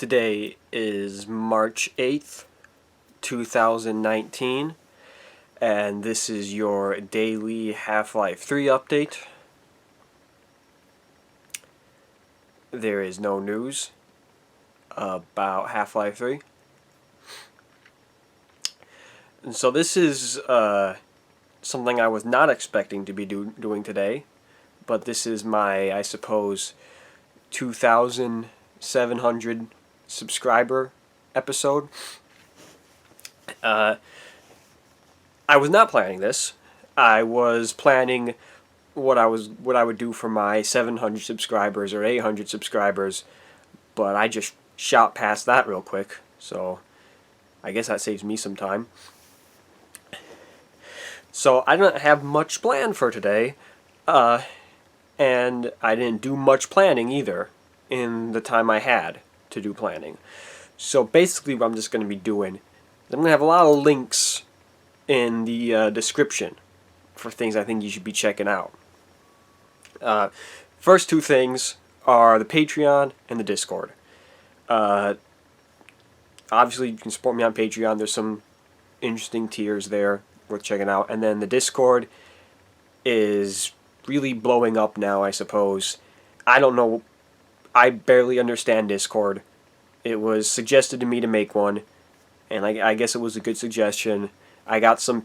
Today is March 8th, 2019, and this is your daily Half-Life 3 update. There is no news about Half-Life 3. And so this is something I was not expecting to be doing today, but this is my, I suppose, 2,700 subscriber episode. I was not planning this. I was planning what I would do for my 700 subscribers or 800 subscribers, but I just shot past that real quick, so I guess that saves me some time. So I don't have much planned for today, and I didn't do much planning either in the time I had to do planning. So basically what I'm just going to be doing is I'm going to have a lot of links in the description for things I think you should be checking out. First two things are the Patreon and the Discord. Obviously you can support me on Patreon. There's some interesting tiers there worth checking out. And then the Discord is really blowing up now, I suppose. I don't know. I barely understand Discord. It was suggested to me to make one, and I guess it was a good suggestion. I got some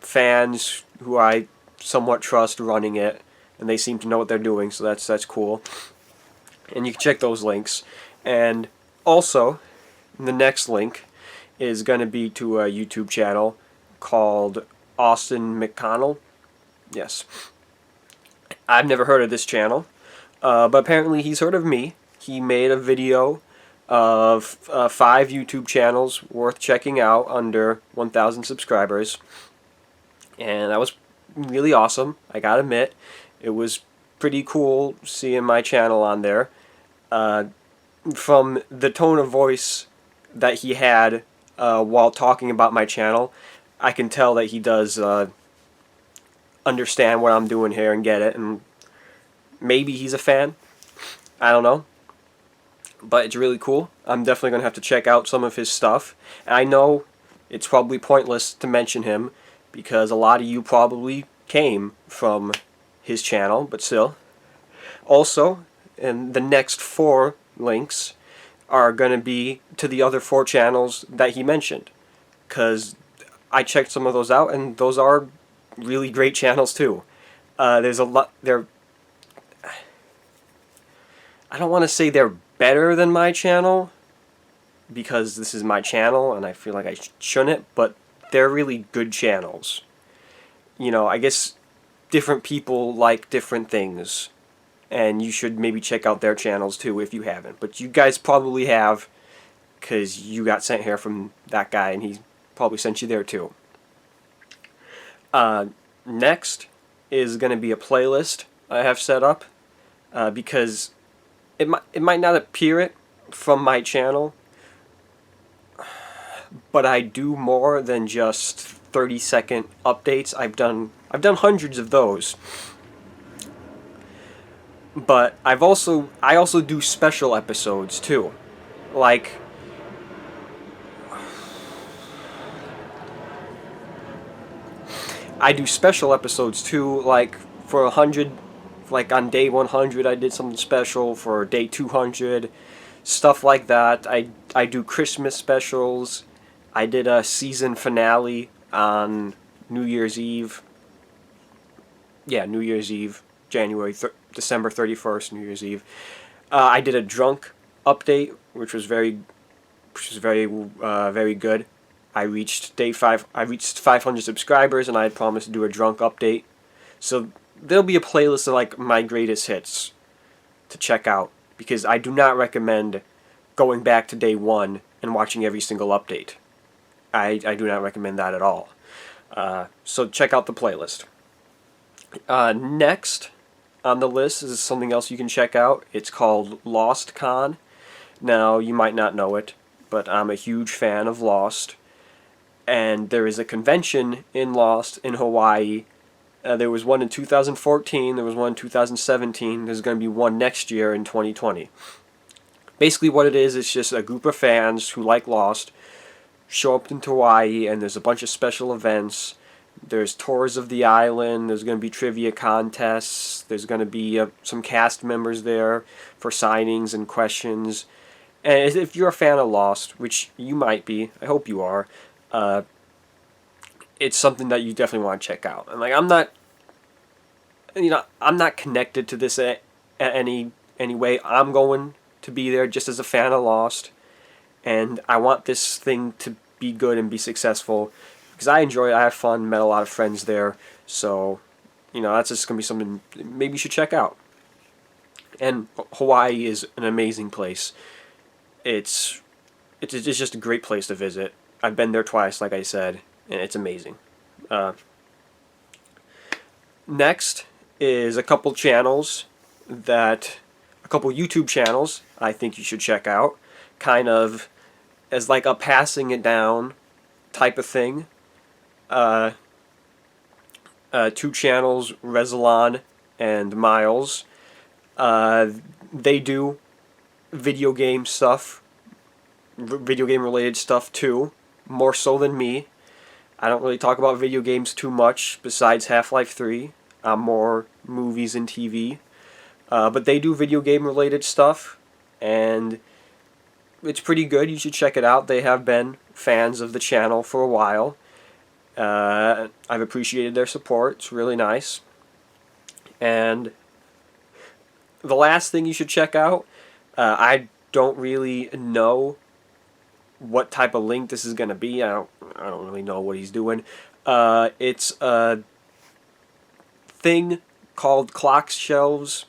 fans who I somewhat trust running it, and they seem to know what they're doing, so that's cool. And you can check those links. And also, the next link is going to be to a YouTube channel called Austin McDonald. Yes. I've never heard of this channel, but apparently he's heard of me. He made a video of 5 YouTube channels worth checking out under 1,000 subscribers, and that was really awesome. I gotta admit, it was pretty cool seeing my channel on there. From the tone of voice that he had while talking about my channel, I can tell that he does understand what I'm doing here and get it, and maybe he's a fan. I don't know. But it's really cool. I'm definitely going to have to check out some of his stuff. And I know it's probably pointless to mention him because a lot of you probably came from his channel, but still. Also, and the next 4 links are going to be to the other 4 channels that he mentioned, because I checked some of those out, and those are really great channels too. There's a lot. I don't want to say they're better than my channel, because this is my channel and I feel like I shouldn't, but they're really good channels. You know, I guess different people like different things, and you should maybe check out their channels too if you haven't. But you guys probably have, because you got sent here from that guy and he probably sent you there too. Next is going to be a playlist I have set up, because it might not appear it from my channel, but I do more than just 30-second updates. I've done hundreds of those. But I also do special episodes too. Like I do special episodes too, like for 100. Like on day 100 I did something special, for day 200, stuff like that. I do Christmas specials. I did a season finale on New Year's Eve. Yeah, New Year's Eve, December 31st, New Year's Eve. I did a drunk update, which was very good. I reached day 5. I reached 500 subscribers, and I had promised to do a drunk update. So there'll be a playlist of like my greatest hits to check out, because I do not recommend going back to day 1 and watching every single update. I do not recommend that at all. So check out the playlist. Next on the list is something else you can check out. It's called Lost Con. Now, you might not know it, but I'm a huge fan of Lost. And there is a convention in Lost in Hawaii. There was one in 2014, there was one in 2017, there's going to be one next year in 2020. Basically what it is, it's just a group of fans who like Lost show up into Hawaii, and there's a bunch of special events. There's tours of the island, there's going to be trivia contests, there's going to be some cast members there for signings and questions. And if you're a fan of Lost, which you might be, I hope you are, it's something that you definitely want to check out. And like, I'm not connected to this at any way. I'm going to be there just as a fan of Lost, and I want this thing to be good and be successful because I enjoy it. I have fun, met a lot of friends there, so that's just gonna be something maybe you should check out. And Hawaii is an amazing place. It's just a great place to visit. I've been there twice, like I said, and it's amazing. Next is a couple YouTube channels I think you should check out, kind of as like a passing it down type of thing. Two channels, Rezalon and Miles. They do video game stuff, video game related stuff too, more so than me. I don't really talk about video games too much besides Half-Life 3. I'm more movies and TV. But they do video game related stuff, and it's pretty good. You should check it out. They have been fans of the channel for a while. I've appreciated their support. It's really nice. And the last thing you should check out, I don't really know what type of link this is going to be. I don't really know what he's doing. It's a thing called Clock Shelves.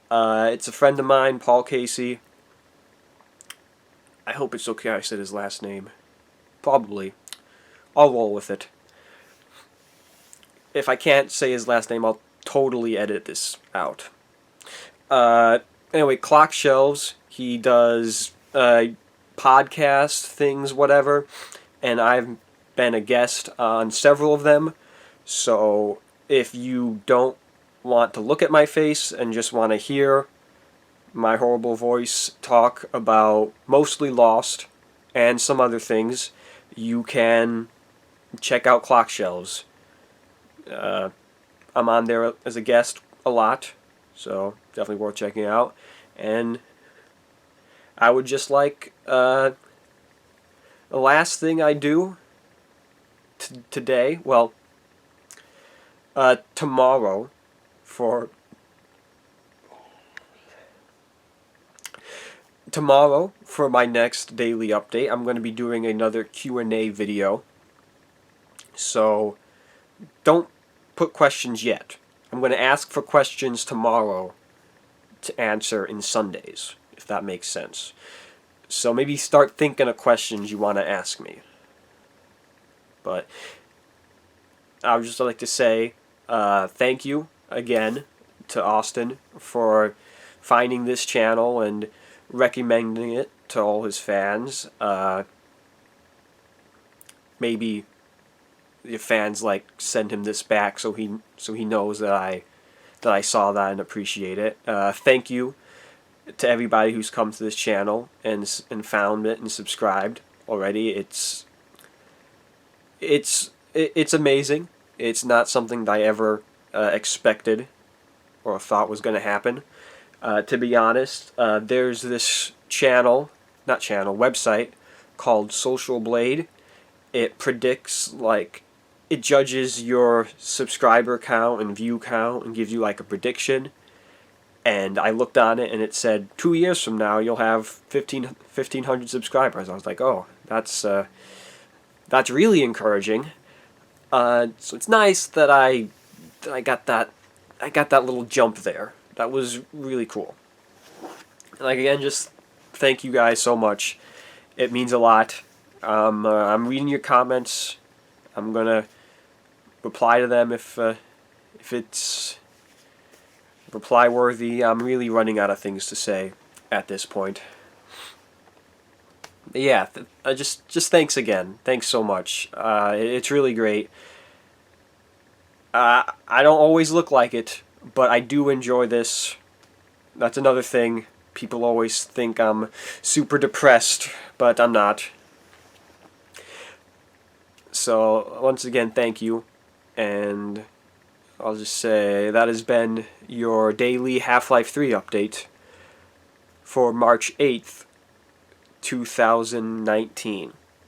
It's a friend of mine, Paul Casey. I hope it's okay I said his last name. Probably. I'll roll with it. If I can't say his last name, I'll totally edit this out. Anyway, Clock Shelves. He does podcast things, whatever, and I've been a guest on several of them. So if you don't want to look at my face and just want to hear my horrible voice talk about mostly Lost and some other things, you can check out Clock Shelves. I'm on there as a guest a lot, so definitely worth checking out. And I would just like the last thing I do today, well, tomorrow for my next daily update, I'm going to be doing another Q&A video. So don't put questions yet. I'm going to ask for questions tomorrow to answer in Sundays, if that makes sense. So maybe start thinking of questions you want to ask me. But I would just like to say thank you again to Austin for finding this channel and recommending it to all his fans. Maybe the fans send him this back so he knows that I saw that and appreciate it. Thank you to everybody who's come to this channel and found it and subscribed already. It's amazing. It's not something that I ever expected or thought was going to happen. To be honest, there's this website called Social Blade. It predicts, it judges your subscriber count and view count and gives you a prediction. And I looked on it and it said 2 years from now you'll have 1,500 subscribers. I was like, oh, that's really encouraging. So it's nice that I got that little jump there. That was really cool. And again, just thank you guys so much. It means a lot. I'm reading your comments. I'm gonna reply to them if it's reply worthy. I'm really running out of things to say at this point. But yeah, just thanks again. Thanks so much. It's really great. I don't always look like it, but I do enjoy this. That's another thing. People always think I'm super depressed, but I'm not. So once again, thank you, and I'll just say that has been your daily Half-Life 3 update for March 8th, 2019.